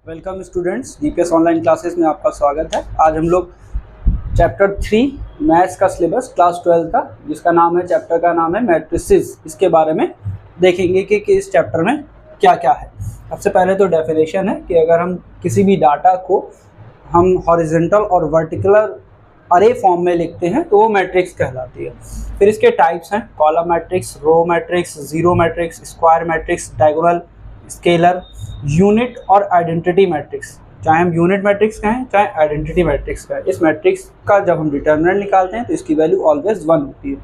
Welcome students, GPS online classes में आपका स्वागत है। आज हम लोग चैप्टर 3 मैथ्स का सिलेबस क्लास 12 का, जिसका नाम है, चैप्टर का नाम है मैट्रिसेस, इसके बारे में देखेंगे कि इस चैप्टर में क्या क्या है। सबसे पहले तो डेफिनेशन है कि अगर हम किसी भी डाटा को हम हॉरिजॉन्टल और वर्टिकल अरे फॉर्म में लिखते हैं तो वो मैट्रिक्स कहलाती है। फिर इसके टाइप्स हैं column matrix, row matrix, zero matrix, square matrix, diagonal, scalar, unit और आइडेंटिटी मैट्रिक्स। चाहे हम यूनिट मैट्रिक्स कहें चाहे आइडेंटिटी मैट्रिक्स कहें, इस मैट्रिक्स का जब हम डिटर्मिनेंट निकालते हैं तो इसकी वैल्यू ऑलवेज 1 होती है।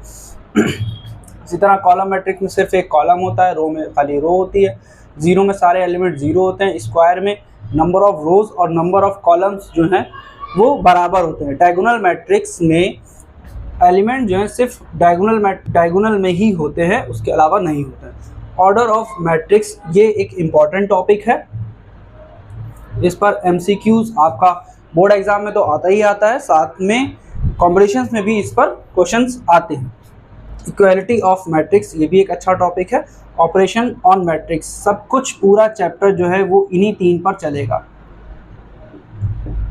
इसी तरह कॉलम मैट्रिक्स में सिर्फ एक कॉलम होता है, रो में खाली रो होती है, जीरो में सारे एलिमेंट जीरो होते हैं, स्क्वायर में नंबर ऑफ रोज और नंबर ऑफ कॉलम्स जो हैं वो बराबर होते हैं। डायगोनल मैट्रिक्स में एलिमेंट जो है सिर्फ डायगोनल में ही होते हैं, उसके अलावा नहीं होते हैं। ऑर्डर ऑफ मैट्रिक्स ये एक इम्पॉर्टेंट टॉपिक है, इस पर एमसीक्यूज आपका बोर्ड एग्जाम में तो आता ही आता है, साथ में कॉम्पिटिशन्स में भी इस पर क्वेश्चंस आते हैं। इक्वालिटी ऑफ मैट्रिक्स ये भी एक अच्छा टॉपिक है। ऑपरेशन ऑन मैट्रिक्स, सब कुछ पूरा चैप्टर जो है वो इन्हीं 3 पर चलेगा।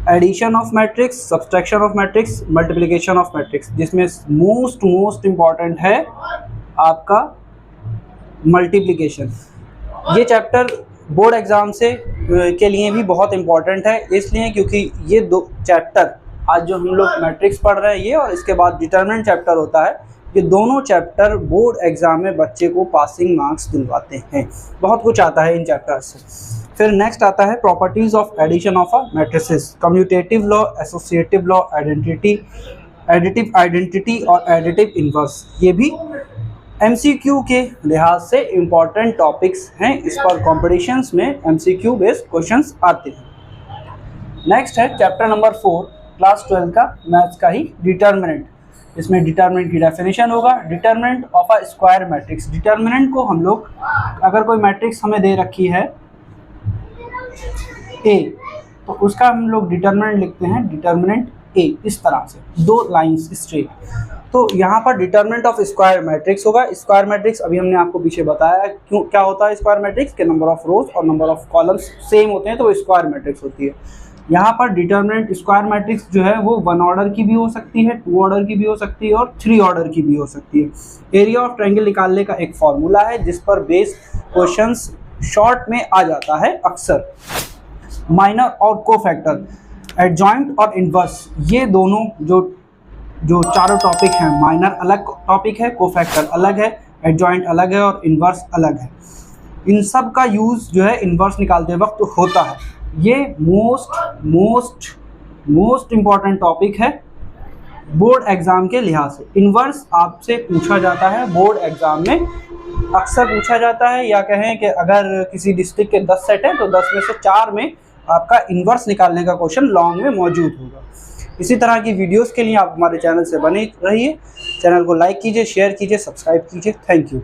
Addition of matrix, subtraction of matrix, multiplication of matrix, जिसमें मोस्ट इम्पॉर्टेंट है आपका मल्टीप्लिकेशन। ये चैप्टर बोर्ड एग्जाम से के लिए भी बहुत इम्पॉर्टेंट है, इसलिए क्योंकि ये 2 चैप्टर आज जो हम लोग मैट्रिक्स पढ़ रहे हैं ये, और इसके बाद डिटरमिनेंट चैप्टर होता है, ये दोनों चैप्टर बोर्ड एग्जाम में बच्चे को पासिंग मार्क्स दिलवाते हैं। बहुत कुछ आता है इन चैप्टर से। फिर नेक्स्ट आता है properties of addition of a matrices, commutative law, associative law, additive identity और एडिटिव इनवर्स। ये भी एमसीक्यू के लिहाज से इम्पॉर्टेंट टॉपिक्स हैं, इस पर कॉम्पिटिशन्स में एमसीक्यू बेस्ड क्वेश्चंस आते हैं। नेक्स्ट है चैप्टर नंबर 4 क्लास 12 का मैथ्स का ही डिटर्मिनेंट। इसमें डिटर्मिनेंट की डेफिनेशन होगा, determinant of a square matrix. Determinant को हम लोग, अगर कोई मैट्रिक्स हमें दे रखी है ए, तो उसका हम लोग डिटर्मिनेंट लिखते हैं डिटर्मिनेंट ए, इस तरह से 2 लाइंस स्ट्रेट। तो यहाँ पर डिटर्मिनेंट ऑफ स्क्वायर मैट्रिक्स होगा। स्क्वायर मैट्रिक्स अभी हमने आपको पीछे बताया क्यों क्या होता है स्क्वायर मैट्रिक्स के, नंबर ऑफ रोज और नंबर ऑफ कॉलम्स सेम होते हैं तो वो स्क्वायर मैट्रिक्स होती है। यहाँ पर डिटर्मिनेंट स्क्वायर मैट्रिक्स जो है वो 1 ऑर्डर की भी हो सकती है, 2 ऑर्डर की भी हो सकती है और 3 ऑर्डर की भी हो सकती है। एरिया ऑफ ट्रायंगल निकालने का एक फॉर्मूला है जिस पर बेस क्वेश्चंस शॉर्ट में आ जाता है अक्सर। माइनर और कोफैक्टर, एडजॉइंट और इनवर्स, ये दोनों जो चारों टॉपिक हैं, माइनर अलग टॉपिक है, कोफैक्टर अलग है, एडजॉइंट अलग है और इनवर्स अलग है। इन सब का यूज़ जो है इनवर्स निकालते वक्त होता है। ये मोस्ट इम्पॉर्टेंट टॉपिक है बोर्ड एग्ज़ाम के लिहाज से। इनवर्स आपसे पूछा जाता है बोर्ड एग्ज़ाम में, अक्सर पूछा जाता है, या कहें कि अगर किसी डिस्ट्रिक्ट के 10 सेट हैं तो 10 में से 4 में आपका इनवर्स निकालने का क्वेश्चन लॉन्ग में मौजूद होगा। इसी तरह की वीडियोस के लिए आप हमारे चैनल से बने रहिए। चैनल को लाइक कीजिए, शेयर कीजिए, सब्सक्राइब कीजिए। Thank you.